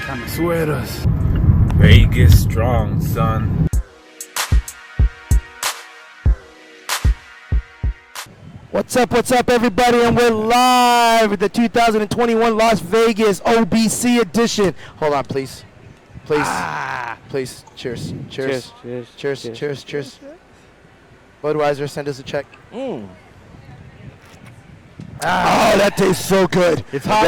Connoisseurs. Vegas strong, son. What's up, everybody? And we're live at the 2021 Las Vegas OBC edition. Hold on, please. Please. Cheers. Budweiser, send us a check. Oh, that tastes so good. It's hot.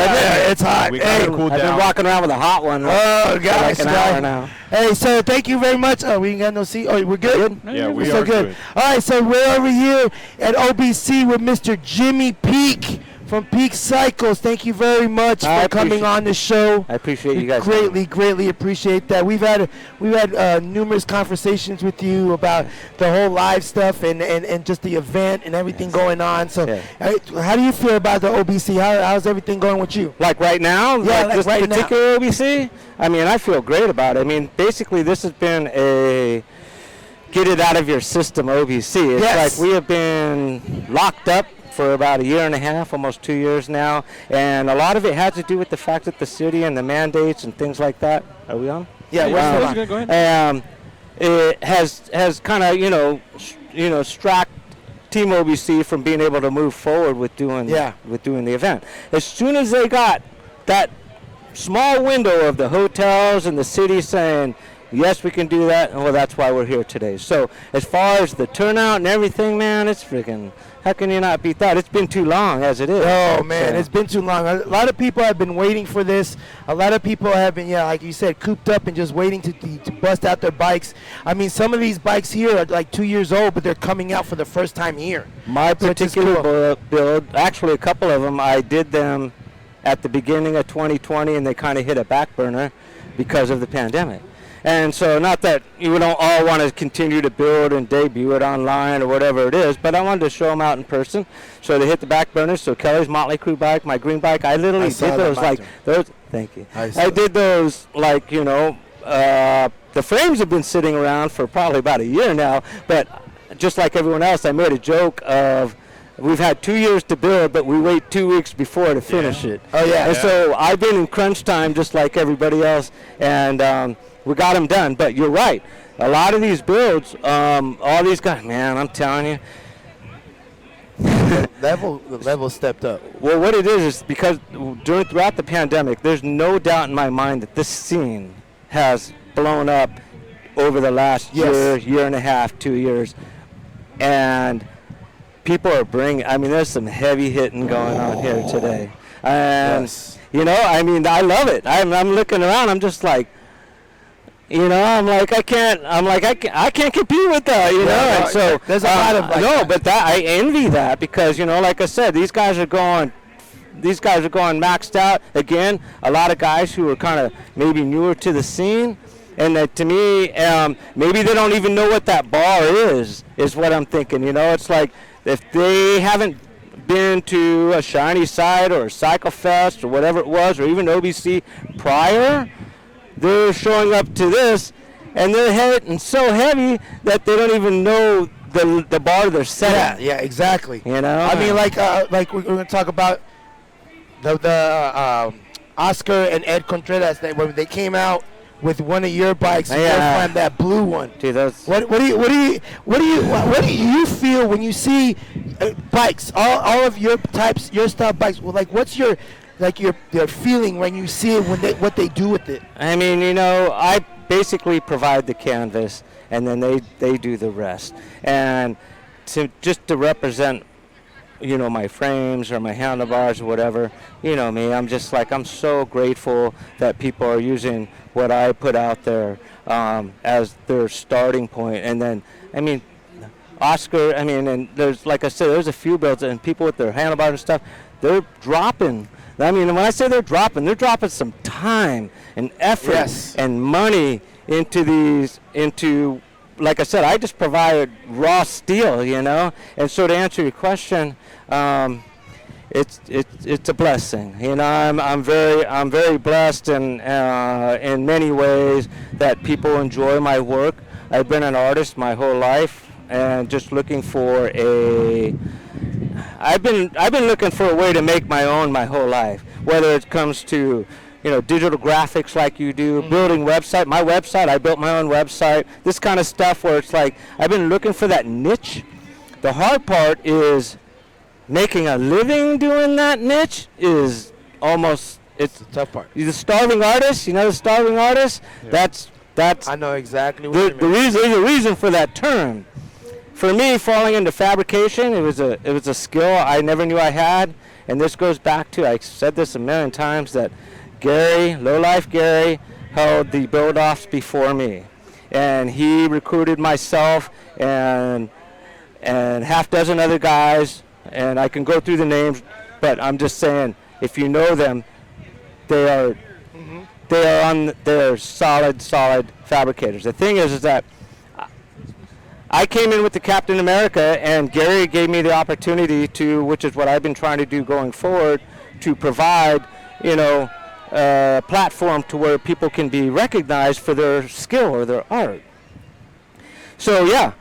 It's hot. Hey, I've been walking around with a hot one. Oh, gosh. Like an hour now. Hey, so thank you very much. Oh, we ain't got no seat. Oh, we're good? Yeah, we we're so are good. All right, so we're over here at OBC with Mr. Jimmy Peak from Peak Cycles. Thank you very much for coming on the show. I appreciate you guys. Greatly appreciate that. We've had numerous conversations with you about the whole live stuff and just the event and everything going on. So, how do you feel about the OBC? How's everything going with you? Like right now? Yeah, like this right particular OBC? I mean, I feel great about it. I mean, basically, this has been a get it out of your system OBC. It's like we have been locked up for about a year and a half, almost 2 years now, and a lot of it has to do with the fact that the city and the mandates and things like that. Are we on? Yeah, we're on. Go ahead. It has kind of strapped Team OBC from being able to move forward with doing the event. As soon as they got that small window of the hotels and the city saying, yes, we can do that, well, that's why we're here today. So as far as the turnout and everything, man, it's freaking, how can you not beat that? It's been too long as it is. Oh, man, it's been too long. A lot of people have been waiting for this. A lot of people have been, like you said, cooped up and just waiting to bust out their bikes. I mean, some of these bikes here are like 2 years old, but they're coming out for the first time here. My particular build, actually a couple of them, I did them at the beginning of 2020, and they kind of hit a back burner because of the pandemic. And so not that you don't all want to continue to build and debut it online or whatever it is, but I wanted to show them out in person. So they hit the back burner. So Kelly's Motley Crue bike, my green bike, I literally did those like those. Thank you. I did those like, the frames have been sitting around for probably about a year now, but just like everyone else, I made a joke of, we've had 2 years to build, but we wait 2 weeks before to finish it. Oh, yeah. And so I've been in crunch time just like everybody else, and we got them done. But you're right. A lot of these builds, all these guys, man, I'm telling you. The level stepped up. Well, what it is because throughout the pandemic, there's no doubt in my mind that this scene has blown up over the last year and a half, 2 years. And people are there's some heavy hitting going on here today. And, I love it. I'm looking around, I'm just like, I can't compete with that, and so there's a lot of but I envy that because, like I said, these guys are going maxed out. Again, a lot of guys who are kind of maybe newer to the scene. And to me, maybe they don't even know what that bar is what I'm thinking. It's like if they haven't been to a Shiny Side or a Cycle Fest or whatever it was, or even OBC prior, they're showing up to this, and they're hitting so heavy that they don't even know the bar they're setting. Yeah, exactly. I mean, like we're going to talk about the Oscar and Ed Contreras when they came out with one of your bikes, that blue one. Dude, what do you feel when you see bikes, all of your types, your style bikes? Well, like, what's your feeling when you see it, what they do with it? I mean, I basically provide the canvas, and then they do the rest. And to represent, my frames or my handlebars or whatever, me, I'm just like, I'm so grateful that people are using what I put out there as their starting point. And then, Oscar, and there's, like I said, there's a few builds, and people with their handlebars and stuff, they're dropping. When I say they're dropping some time and effort and money into these, like I said, I just provide raw steel, And so to answer your question, it's a blessing. I'm very blessed in many ways that people enjoy my work. I've been an artist my whole life, and just looking for I've been looking for a way to make my own my whole life, whether it comes to digital graphics like you do, building website. My website, I built my own website. This kind of stuff where it's like I've been looking for that niche. The hard part is making a living doing that niche is almost, it's the tough part. The starving artist, the starving artist, that's I know exactly what you mean. there's a reason for that term. For me, falling into fabrication, it was a skill I never knew I had, and this goes back to, I said this a million times, that Gary, Lowlife Gary, held the build-offs before me, and he recruited myself and half dozen other guys, and I can go through the names, but I'm just saying, if you know them, they're solid fabricators. The thing is that I came in with the Captain America, and Gary gave me the opportunity to, which is what I've been trying to do going forward, to provide, a platform to where people can be recognized for their skill or their art. So yeah,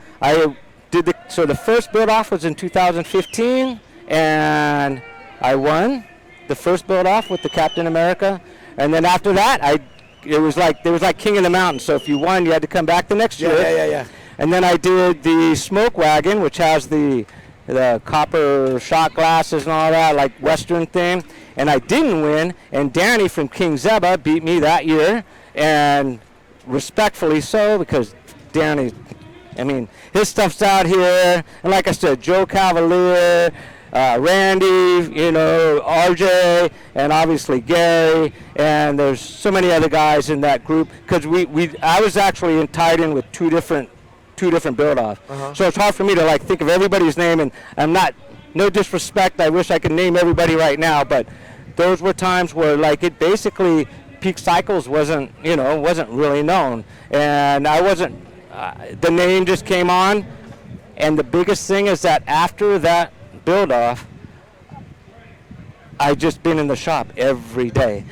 so the first build-off was in 2015, and I won the first build-off with the Captain America, and then after that, it was like King of the Mountain. So if you won, you had to come back the next year. Yeah. And then I did the Smoke Wagon, which has the copper shot glasses and all that, like Western thing. And I didn't win, and Danny from King Zeba beat me that year, and respectfully so, because Danny, his stuff's out here. And like I said, Joe Cavalier, Randy, RJ, and obviously Gary, and there's so many other guys in that group, because I was actually tied in with two different build-offs. So it's hard for me to think of everybody's name, and I'm not, no disrespect, I wish I could name everybody right now, but those were times where it basically, Peak Cycles wasn't really known, and I wasn't, the name just came on, and the biggest thing is that after that build-off, I just been in the shop every day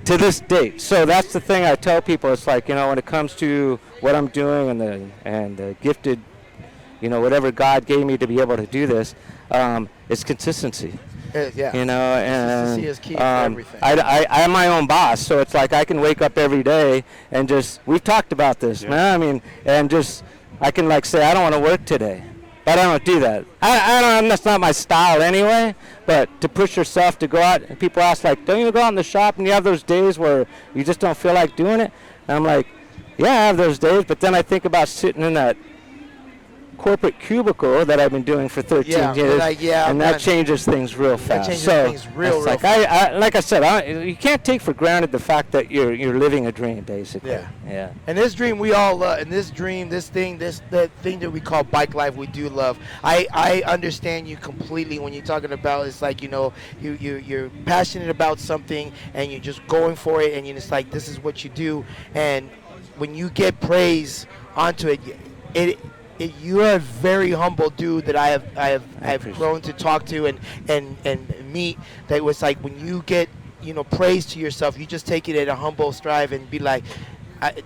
to this date. So that's the thing I tell people. It's like, when it comes to what I'm doing and the gifted, whatever God gave me to be able to do this, it's consistency. Yeah. And consistency is key for everything. I am my own boss, so it's like I can wake up every day and we've talked about this, man. I can say I don't want to work today. But I don't do that. That's not my style anyway. But to push yourself to go out, and people ask don't you go out in the shop and you have those days where you just don't feel like doing it? And I'm like, yeah, I have those days. But then I think about sitting in that corporate cubicle that I've been doing for 13 years, and that changes things real fast. That changes things real fast. Like I said, you can't take for granted the fact that you're living a dream, basically. Yeah. And this dream we all love, and this dream, the thing that we call bike life, we do love. I understand you completely when you're talking about it's you're passionate about something and you're just going for it, and you're just this is what you do, and when you get praise onto it, you are a very humble dude that I have grown to talk to and meet. That was when you get praise to yourself, you just take it at a humble strive and be I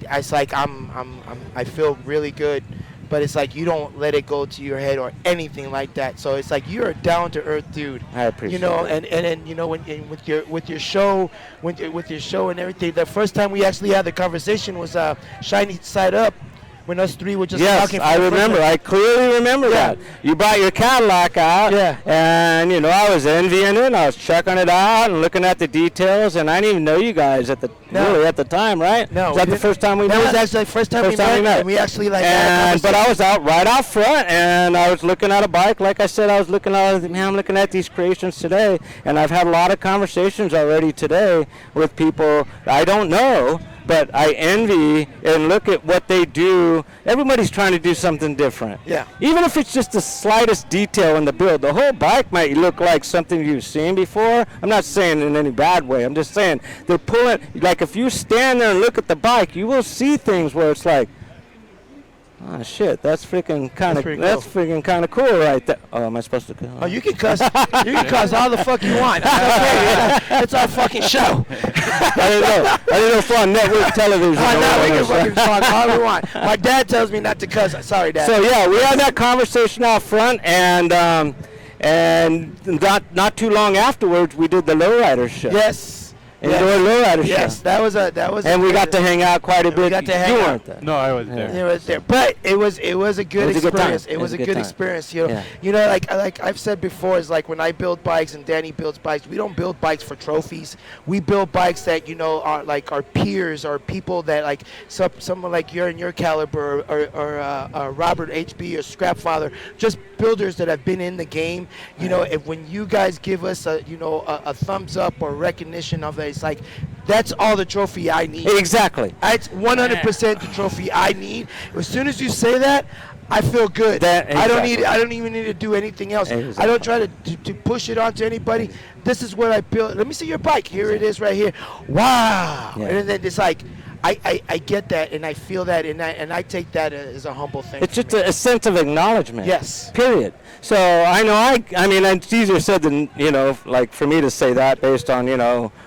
feel really good, but it's you don't let it go to your head or anything like that. So it's you're a down to earth dude. I appreciate it. And when with your show and everything. The first time we actually had the conversation was Shiny Side Up. When us three were just talking. Yes, I remember. I clearly remember that. You brought your Cadillac out, and I was envying it. I was checking it out and looking at the details, and I didn't even know you guys at the time, right? No, was that the first time we met? That was actually the first time we met. And we actually but I was right out front, and I was looking at a bike. Like I said, I'm looking at these creations today, and I've had a lot of conversations already today with people I don't know. But I envy and look at what they do. Everybody's trying to do something different. Yeah. Even if it's just the slightest detail in the build. The whole bike might look like something you've seen before. I'm not saying in any bad way. I'm just saying they're pulling, if you stand there and look at the bike, you will see things where it's oh shit, that's freaking kind of cool right there. Oh, am I supposed to? Oh, you can cuss. You can cuss all the fuck you want. It's okay. It's our fucking show. I didn't know if we're on network television. Oh, no, we can fucking talk all we want. My dad tells me not to cuss. Sorry, Dad. So yeah, we had that conversation out front, and not too long afterwards, we did the Lowrider show. Yes. Indoor lowrider Yes, show. that was And we got to hang out quite a bit. We got to hang you out. weren't there. No, I was there. It was there, but it was a good It was a good time. experience. It was a good time. experience. You know, Yeah. like I've said before, is like when I build bikes and Danny builds bikes, we don't build bikes for trophies. We build bikes that are like our peers, or people that like someone like you're in your caliber, or Robert HB or Scrapfather, just builders that have been in the game. You know, if when you guys give us a thumbs up or recognition of it, it's like that's all the trophy I need. Exactly. It's 100% the trophy I need. As soon as you say that, I feel good. I don't even need to do anything else. Exactly. I don't try to push it onto anybody. This is what I built. Let me see your bike. Here it is right here. Wow. Yeah. And then it's like I get that, and I feel that, and I take that as a humble thing. It's just a sense of acknowledgement. Yes. Period. So I know I mean, it's easier said than, like for me to say that based on,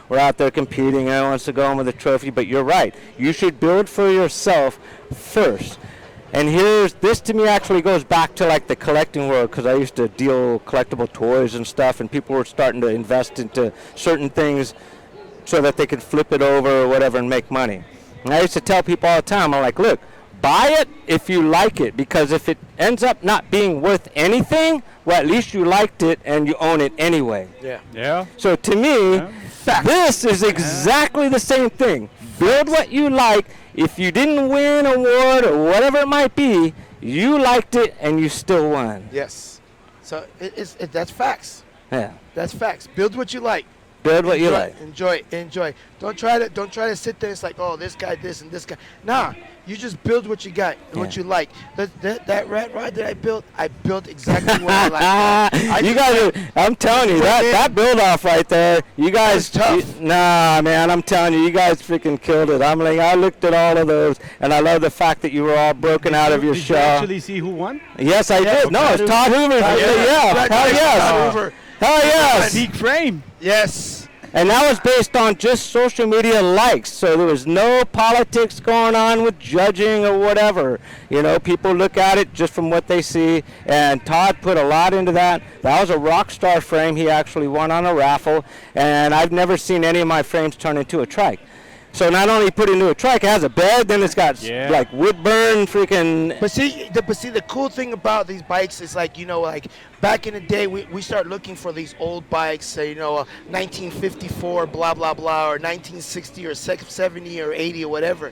we're out there competing and I wants to go home with a trophy, but you're right. You should build for yourself first. And this to me actually goes back to like the collecting world, because I used to deal collectible toys and stuff, and people were starting to invest into certain things so that they could flip it over or whatever and make money. And I used to tell people all the time, I'm like, look, buy it if you like it, because if it ends up not being worth anything, well, at least you liked it and you own it anyway. Yeah. Yeah. So to me, this is exactly the same thing. Build what you like. If you didn't win an award or whatever it might be, you liked it and you still won. Yes. So that's facts. Yeah. That's facts. Build what you like. Build what you like. Enjoy. Don't try to sit there. It's like, oh, this guy this and this guy. Nah, you just build what you got, and what you like. That rat rod that I built exactly what I like. I'm telling you, that build off right there, you guys. Tough. Nah, man, I'm telling you, you guys freaking killed it. I'm like, I looked at all of those, and I love the fact that you were all broken out of your Did shell. you actually see who won? Yes, I did. No, it's Todd Hoover. Yeah, hell yes. Todd Hoover. Hell yes. Peak frame. Yes. And that was based on just social media likes. So there was no politics going on with judging or whatever. People look at it just from what they see. And Todd put a lot into that. That was a rock star frame. He actually won on a raffle. And I've never seen any of my frames turn into a trike. So not only put it into a trike, it has a bed, then it's got like wood burn freaking. But see, the cool thing about these bikes is like, like back in the day, we start looking for these old bikes, say, 1954, blah, blah, blah, or 1960 or 70 or 80 or whatever.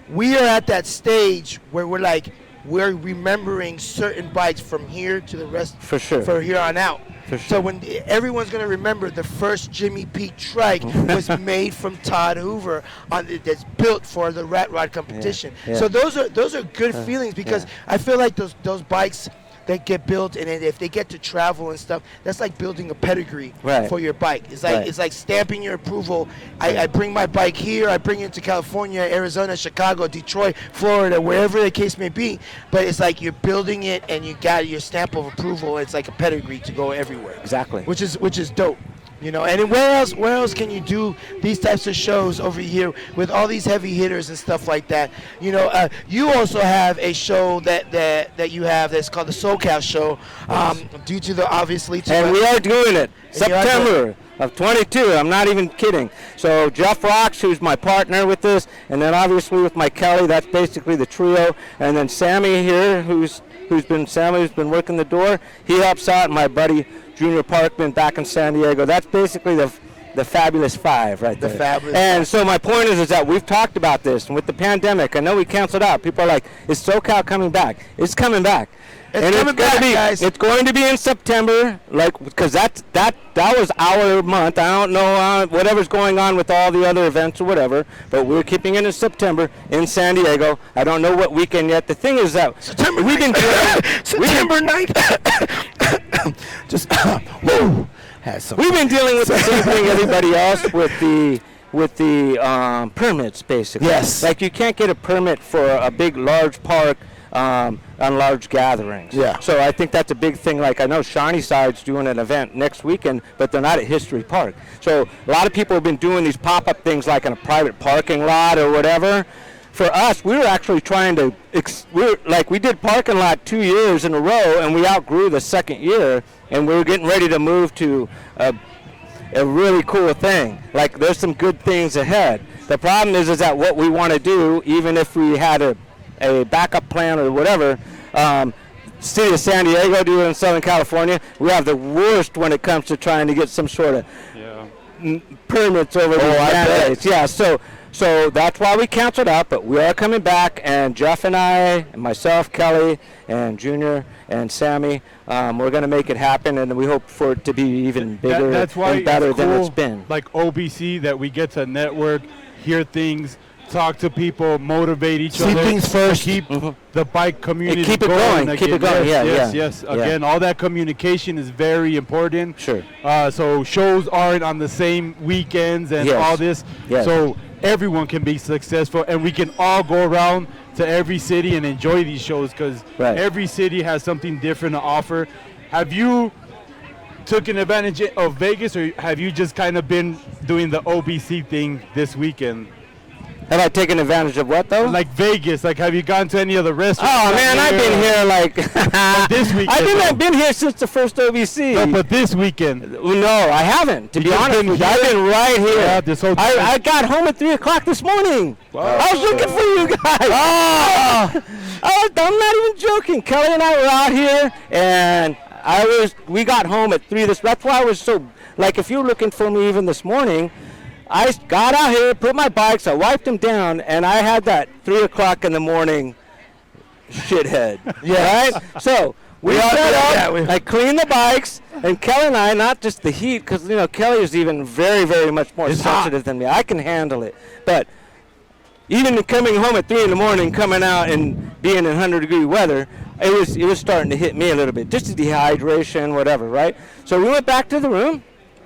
We are at that stage where we're remembering certain bikes from here to the rest. For sure. For here on out. For sure. So when everyone's going to remember the first Jimmy Pete trike was made from Todd Hoover that's built for the rat rod competition. Yeah. So those are good feelings, because I feel like those bikes that get built, and if they get to travel and stuff, that's like building a pedigree for your bike. It's like it's like stamping your approval. I bring my bike here, I bring it to California, Arizona, Chicago, Detroit, Florida, wherever the case may be. But it's like you're building it, and you got your stamp of approval. It's like a pedigree to go everywhere. Exactly. Which is dope. And then where else can you do these types of shows over here with all these heavy hitters and stuff like that? You also have a show that you have that's called the SoCal Show, due to the obviously. And we are doing it September of 22. I'm not even kidding. So Jeff Rocks, who's my partner with this, and then obviously with my Kelly, that's basically the trio, and then Sammy here, who's been working the door. He helps out, and my buddy Junior Parkman back in San Diego. That's basically the Fabulous Five right there. The Fabulous And Five. so my point is that we've talked about this, and with the pandemic, I know we canceled out. People are like, is SoCal coming back? It's coming back. It's coming back, guys. It's going to be in September, because that was our month. I don't know whatever's going on with all the other events or whatever, but we're keeping it in September in San Diego. I don't know what weekend yet. The thing is that September we've been September 9th. Just we've been dealing with the same thing everybody else with the permits, basically. Yes. Like you can't get a permit for a big, large park on large gatherings. Yeah. So I think that's a big thing. Like I know Shawneeside's doing an event next weekend, but they're not at History Park. So a lot of people have been doing these pop-up things like in a private parking lot or whatever. For us, we were actually trying to, we did parking lot 2 years in a row, and we outgrew the second year, and we were getting ready to move to a really cool thing. Like there's some good things ahead. The problem is that what we want to do, even if we had a backup plan or whatever, City of San Diego do it in Southern California, we have the worst when it comes to trying to get some sort of permits over the mandates. Yeah, so that's why we canceled out, but we are coming back, and Jeff and I, and myself, Kelly, and Junior, and Sammy, we're going to make it happen, and we hope for it to be even bigger and better than it's been. Like OBC, that we get to network, hear things, talk to people, motivate each other. See things first. Keep the bike community keep it going. Keep it going. Yes. Again, all that communication is very important. Sure. So shows aren't on the same weekends and all this. Yes. So everyone can be successful, and we can all go around to every city and enjoy these shows, because every city has something different to offer. Have you taken advantage of Vegas, or have you just kind of been doing the OBC thing this weekend? Have I taken advantage of what, though? Like Vegas. Like, have you gone to any of the restaurants? Oh, man, I've been here, like, this weekend. I've been here since the first OBC. No, but this weekend. No, I haven't, to be honest with you. I've been right here. Yeah, this whole time. I got home at 3 o'clock this morning. Wow. I was looking for you guys. I'm not even joking. Kelly and I were out here, and we got home at 3. That's why I was so, like, if you were looking for me even this morning, I got out here, put my bikes, I wiped them down, and I had that 3 o'clock in the morning shithead. Right? So we set up, I cleaned the bikes, and Kelly and I, not just the heat, because, Kelly is even very, very much more sensitive than me. I can handle it. But even coming home at 3 in the morning, coming out and being in 100-degree weather, it was starting to hit me a little bit, just the dehydration, whatever, right? So we went back to the room,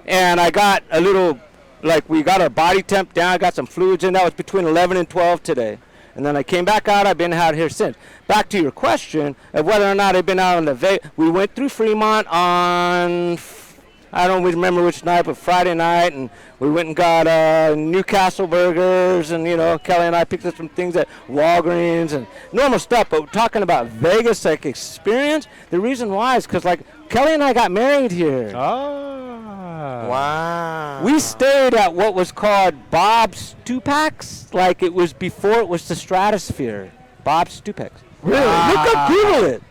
and I got a little, like, we got our body temp down, I got some fluids in. That was between 11 and 12 today. And then I came back out. I've been out here since. Back to your question of whether or not I've been out on the we went through Fremont on, I don't remember which night, but Friday night, and we went and got Newcastle burgers, and, Kelly and I picked up some things at Walgreens and normal stuff. But we're talking about Vegas, like, experience. The reason why is because, like, Kelly and I got married here. Wow. We stayed at what was called Bob's Stupacs, like it was before it was the Stratosphere. Bob's Stupacs. Really? Look up, Google it.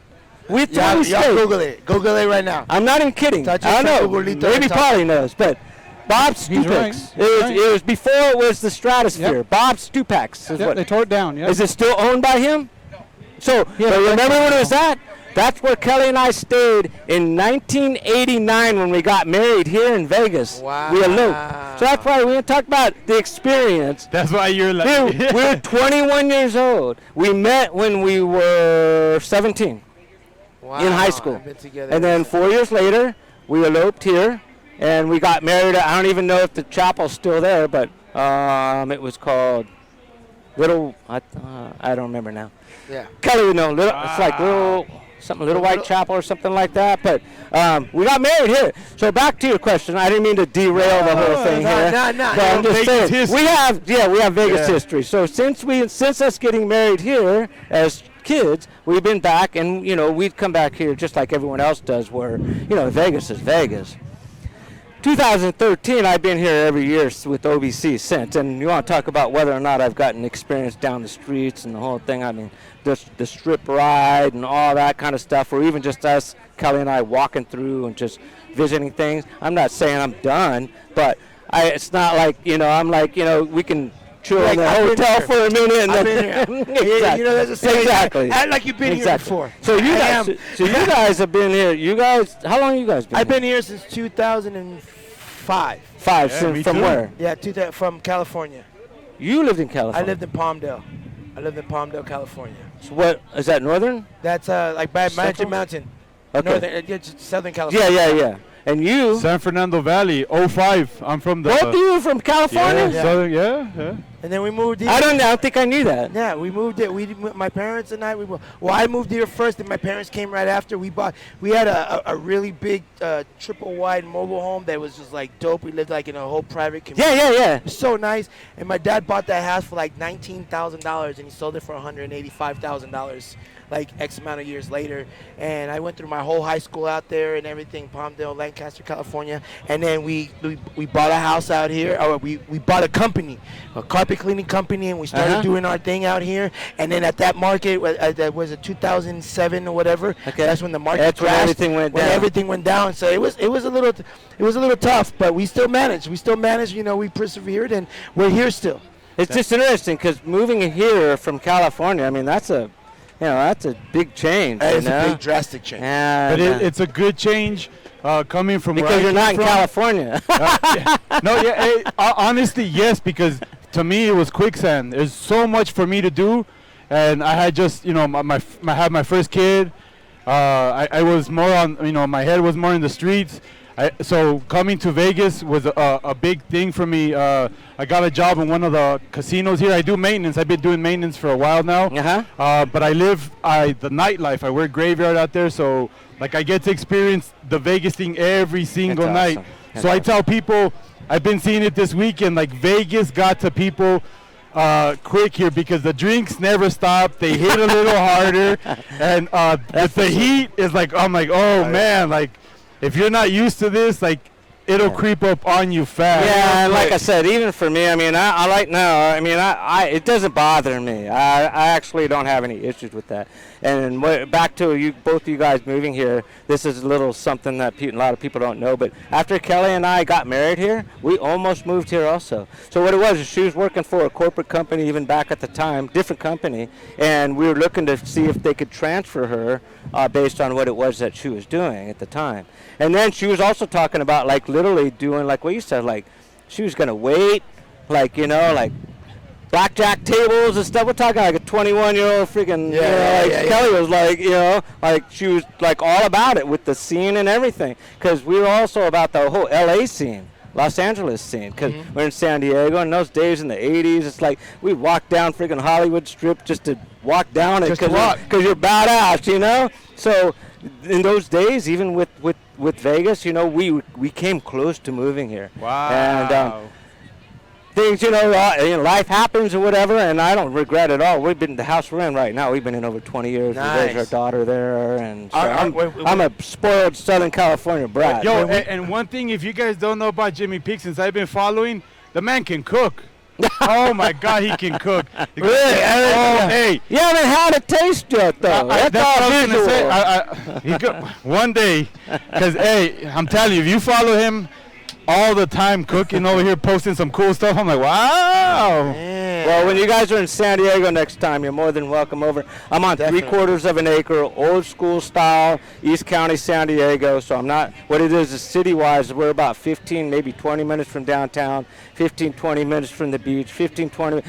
We stayed. Google it. Google it right now. I'm not even kidding. I don't know. Maybe Polly knows, but Bob's Stupacs. Right. It was before it was the Stratosphere. Yep. Bob's Stupacs. Yep, they tore it down. Yep. Is it still owned by him? So remember when it was that? That's where Kelly and I stayed in 1989 when we got married here in Vegas. Wow. We eloped. So that's why we talk about the experience. That's why you're like... We're 21 years old. We met when we were 17 in high school. And then 4 years later, we eloped here, and we got married. I don't even know if the chapel's still there, but it was called Little... I don't remember now. Yeah. Kelly would know. It's like Little White Chapel or something like that. But we got married here. So back to your question. I didn't mean to derail the whole thing here. No. But I'm just saying, we have Vegas history. So since us getting married here as kids, we've been back, and we'd come back here just like everyone else does, where Vegas is Vegas. 2013, I've been here every year with OBC since, and you want to talk about whether or not I've gotten experience down the streets and the whole thing. I mean, the strip ride and all that kind of stuff, or even just us, Kelly and I, walking through and just visiting things. I'm not saying I'm done, but it's not like, I'm like, we can chill in the hotel for a minute. And then exactly. There's a saying. Exactly. Act like you've been here before. So you guys have been here. How long you guys been I've been here since 2005. From where? Yeah, from California. You lived in California? I lived in Palmdale, California. So what, is that northern? That's like by Magic Mountain. Okay. Northern, Southern California. Yeah. And you? San Fernando Valley, 05. I'm from the... Both of you from California? Yeah. Southern, yeah. And then we moved here. I don't think I knew that. Yeah, we moved it. My parents and I. I moved here first, and my parents came right after. We had a really big triple wide mobile home that was just like dope. We lived like in a whole private community. Yeah. It was so nice. And my dad bought that house for like $19,000, and he sold it for $185,000. Like X amount of years later, and I went through my whole high school out there and everything, Palmdale, Lancaster, California, and then we bought a house out here, or we bought a company, a carpet cleaning company, and we started doing our thing out here, and then at that market, that was 2007 or whatever, that's when the market crashed, when everything went down. So it was a little tough, but we still managed, we persevered, and we're here still. It's just interesting, because moving here from California, I mean, that's a big change. It's a big drastic change. But it's a good change coming from because you're not in California. Honestly, yes, because to me it was quicksand. There's so much for me to do, and I had just I had my first kid. I was more on my head was more in the streets. So coming to Vegas was a big thing for me. I got a job in one of the casinos here. I do maintenance. I've been doing maintenance for a while now. But I live the nightlife. I work graveyard out there, so like I get to experience the Vegas thing every single night. That's so I tell people, I've been seeing it this weekend, like Vegas got to people quick here because the drinks never stop. They hit a little harder, and with the heat is like, I'm like, oh man, like. If you're not used to this, like, it'll creep up on you fast. Yeah, and like I said, even for me, I mean, I like now, I mean, it doesn't bother me. I actually don't have any issues with that. And back to both of you guys moving here, this is a little something that a lot of people don't know, but after Kelly and I got married here, we almost moved here also. So what it was is she was working for a corporate company even back at the time, different company, and we were looking to see if they could transfer her based on what it was that she was doing at the time. And then she was also talking about, like, literally doing, like what you said, like, she was going to wait, like, like, blackjack tables and stuff. We're talking like a 21-year-old freaking, Kelly was like, like she was like all about it with the scene and everything. Because we were also about the whole LA scene, Los Angeles scene. Because we're in San Diego, and those days in the 80s, it's like we walked down freaking Hollywood Strip just to walk down it because you're badass, So in those days, even with Vegas, we came close to moving here. Wow. And things, life happens or whatever, and I don't regret it all. We've been the house we're in right now. We've been in over 20 years. Nice. We raised our daughter there, and so I'm a spoiled Southern California brat. Yo, and one thing, if you guys don't know about Jimmy Peak, since I've been following, the man can cook. Oh my God, he can cook. Really? Hey, you haven't had a taste yet, though. That's all I was gonna say. One day, because I'm telling you, if you follow him all the time cooking over here, posting some cool stuff, I'm like, wow. Man. Well, when you guys are in San Diego next time, you're more than welcome over. I'm on 3/4 of an acre, old school style, East County, San Diego. So I'm not, what it is city-wise, we're about 15, maybe 20 minutes from downtown, 15, 20 minutes from the beach, 15, 20,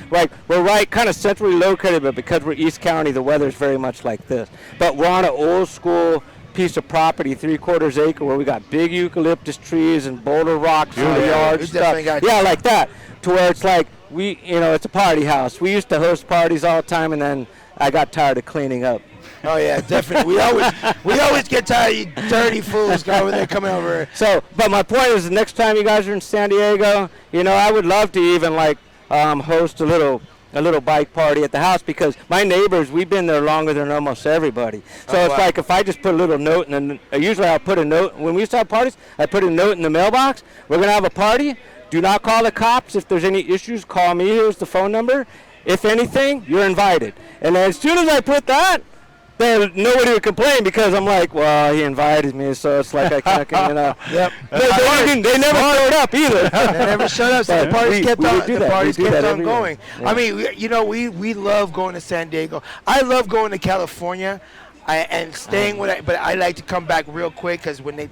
we're right kind of centrally located, but because we're East County, the weather's very much like this. But we're on an old school piece of property, 3/4 acre, where we got big eucalyptus trees and boulder rocks in the yard stuff. Yeah, like that, to where it's like it's a party house. We used to host parties all the time, and then I got tired of cleaning up. Oh yeah, definitely. we always get tired of you dirty fools coming over. So, but my point is, the next time you guys are in San Diego, I would love to even host a little bike party at the house, because my neighbors, we've been there longer than almost everybody. So it's like if I just put a little note, and usually I'll put a note, when we used to have parties, I put a note in the mailbox, we're going to have a party, do not call the cops. If there's any issues, call me, here's the phone number. If anything, you're invited. And as soon as I put that, then nobody would complain, because I'm like, well, he invited me, so it's like I can't, Yep. They never showed up either. They never showed up, so the parties kept on going. Yeah. I mean, we love going to San Diego. I love going to California and staying but I like to come back real quick, because when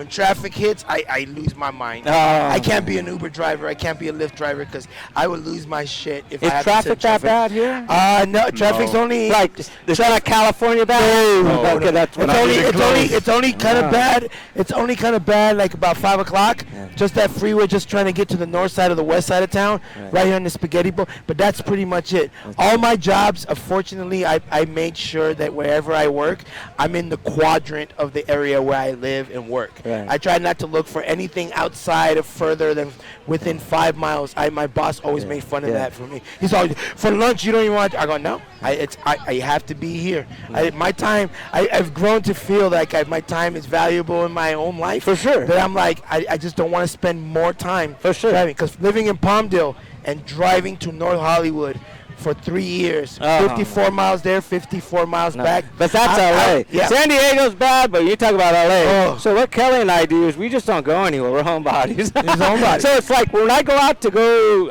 when traffic hits, I lose my mind. I can't be an Uber driver. I can't be a Lyft driver because I would lose my shit if I Is had traffic to sit that traffic. bad here? No, traffic's only Like, is that California bad? No, Okay, that's what it's only kind of bad. It's only kind of bad like about 5 o'clock. Just that freeway, just trying to get to the north side or the west side of town, right here in the Spaghetti Bowl. But that's pretty much it. All my jobs, unfortunately, I made sure that wherever I work, I'm in the quadrant of the area where I live and work. I try not to look for anything outside of further than within 5 miles. My boss always made fun of that for me. He's always, for lunch, you don't even want to. I go, no, I have to be here. My time, I've grown to feel like my time is valuable in my own life. For sure. But I'm like, I just don't want to spend more time driving. Because living in Palmdale and driving to North Hollywood for 3 years, 54 miles there, 54 miles back. But that's LA. San Diego's bad, but you talk about LA. Oh. So what Kelly and I do is we just don't go anywhere. We're homebodies. Homebodies. So it's like when I go out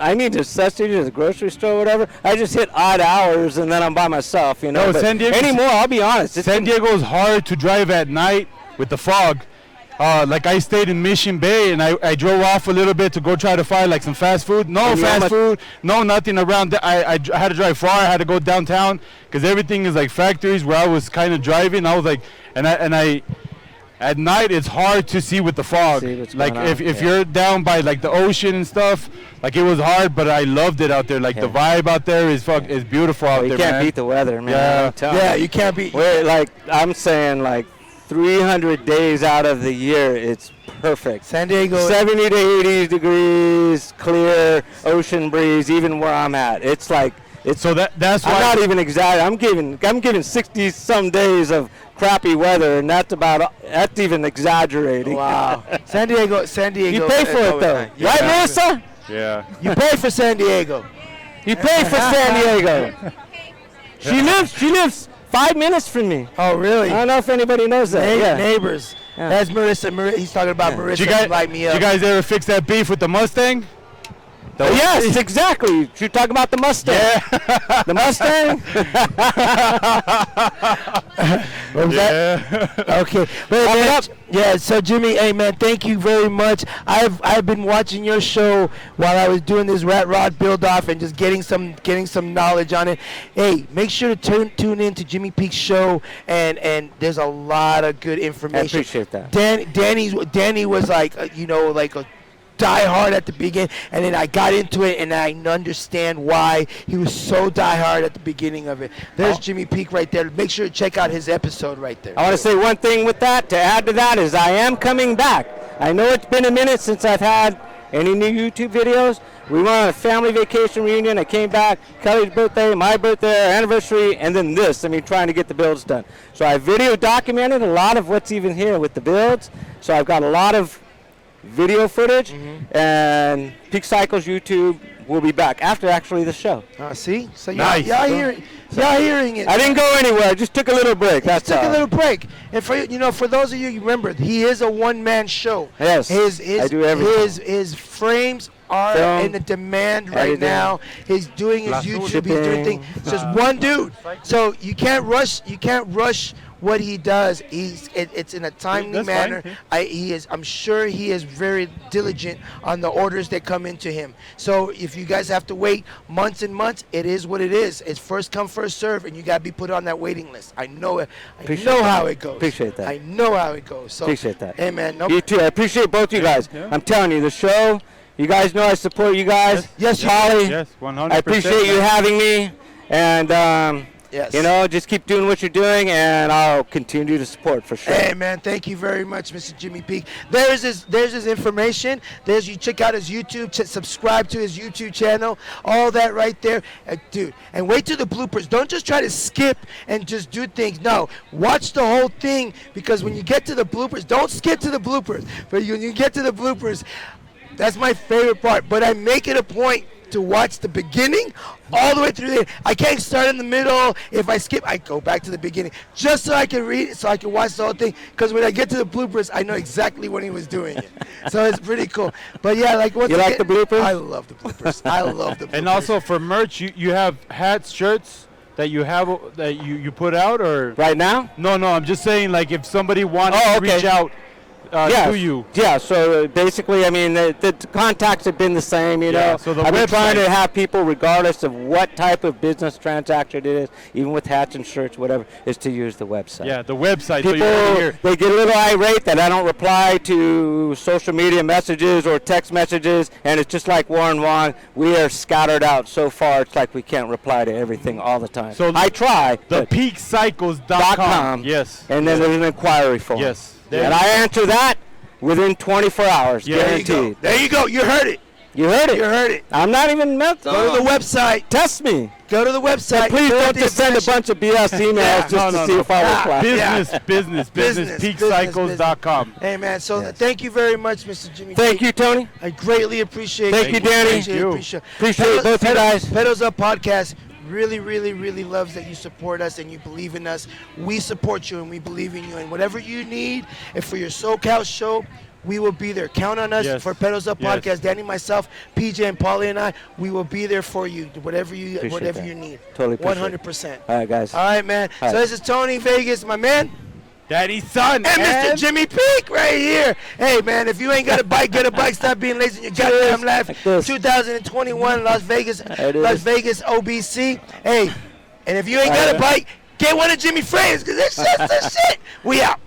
I need to necessity to the grocery store or whatever, I just hit odd hours and then I'm by myself, you know. No, San Diego, anymore, I'll be honest. San Diego's hard to drive at night with the fog. Like I stayed in Mission Bay and I drove off a little bit to go try to find like some fast food. No fast food, no nothing around. I had to drive far. I had to go downtown because everything is like factories where I was kind of driving. I was like, and I at night it's hard to see with the fog. Like if you're down by like the ocean and stuff, like it was hard, but I loved it out there. Like the vibe out there is is beautiful out there. You can't beat the weather, man. Yeah, you can't beat. Like I'm saying, like 300 days out of the year, it's perfect. San Diego, 70 to 80 degrees, clear, ocean breeze. Even where I'm at, it's like it's. So that's why I'm not even exaggerating. I'm giving 60 some days of crappy weather, and that's even exaggerating. Wow. San Diego. You pay for it though, right, Marissa? Yeah. You pay for San Diego. You pay for San Diego. She lives 5 minutes from me. Oh, really? I don't know if anybody knows that. Neighbors. That's Marissa. He's talking about Marissa. Light me up. Did you guys ever fix that beef with the Mustang? Yes, exactly. You're talking about the Mustang. Yeah. The Mustang? Okay. Yeah, so Jimmy, hey man, thank you very much. I've been watching your show while I was doing this Rat Rod build off and just getting some knowledge on it. Hey, make sure to tune in to Jimmy Peak's show and there's a lot of good information. I appreciate that. Danny was like like a die hard at the beginning, and then I got into it and I understand why he was so die hard at the beginning of it. There's Jimmy Peak right there. Make sure to check out his episode right there. I want to say one thing with that, to add to that, is I am coming back. I know it's been a minute since I've had any new YouTube videos. We went on a family vacation reunion. I came back, Kelly's birthday, my birthday, our anniversary, and then this. trying to get the builds done. So I video documented a lot of what's even here with the builds. So I've got a lot of video footage, and Peak Cycles YouTube will be back after actually the show. See? So nice. y'all hearing it. I didn't go anywhere. I just took a little break. Took a little break. And for those of you remember, he is a one-man show. Yes. I do everything. His frames are in the demand right now. He's doing his YouTube. He's doing things. It's just one dude. So you can't rush what he does. It's in a timely manner. I'm sure he is very diligent on the orders that come into him. So if you guys have to wait months and months, it is what it is. It's first come, first serve, and you got to be put on that waiting list. I know it. I know how it goes. Appreciate that. I know how it goes. So appreciate that. Hey man, you too. I appreciate both you guys. Yeah. I'm telling you, the show. You guys know I support you guys. Yes, Holly. Yes, 100%. I appreciate you having me, and yes. Just keep doing what you're doing, and I'll continue to support for sure. Hey, man, thank you very much, Mr. Jimmy Peak. There's his information. You check out his YouTube, subscribe to his YouTube channel, all that right there. Dude, and wait till the bloopers. Don't just try to skip and just do things. No, watch the whole thing, because when you get to the bloopers, don't skip to the bloopers. But when you get to the bloopers, that's my favorite part. But I make it a point to watch the beginning all the way through there. I can't start in the middle. If I skip, I go back to the beginning just so I can read it, so I can watch the whole thing. Because when I get to the bloopers, I know exactly when he was doing it. So it's pretty cool. But yeah, like once like the bloopers? I love the bloopers. I love the bloopers. And also for merch, you have hats, shirts that you have that you put out, or right now? No, I'm just saying, like if somebody wanted to reach out. to you? Yeah, so basically, I mean, the contacts have been the same, you know. So the I've been website. trying to have people, regardless of what type of business transaction it is, even with hats and shirts, whatever, is to use the website. Yeah, the website. People, so you're here. they get a little irate that I don't reply to social media messages or text messages, and it's just like Warren Wong. We are scattered out so far, it's like we can't reply to everything all the time. So I try. ThePeakCycles.com. Yes. And then there's an inquiry form. Yes. And I answer that within 24 hours, guaranteed. There you go. You heard it. You heard it. You heard it. I'm not even meant to. Go to the website. Test me. Go to the website. And please don't just send a bunch of BS emails just to see if I reply. Business. PeakCycles.com. Hey, man. So thank you very much, Mr. Jimmy. Thank you, Tony. I greatly appreciate it. Thank you, Danny. Appreciate both you guys. Pedals Up Podcast really, really, really loves that you support us and you believe in us. We support you and we believe in you. And whatever you need, if for your SoCal show, we will be there. Count on us for Pedals Up Podcast. Danny, myself, PJ, and Paulie and I, we will be there for you. Whatever you need. Totally 100%. All right, guys. All right, man. So this is Tony Vegas, my man. Daddy's son. And Mr. Jimmy Peak right here. Hey, man, if you ain't got a bike, get a bike. Stop being lazy in your goddamn life. 2021 Las Vegas OBC. Hey, and if you ain't got a bike, get one of Jimmy Friends, because that's just the shit. We out.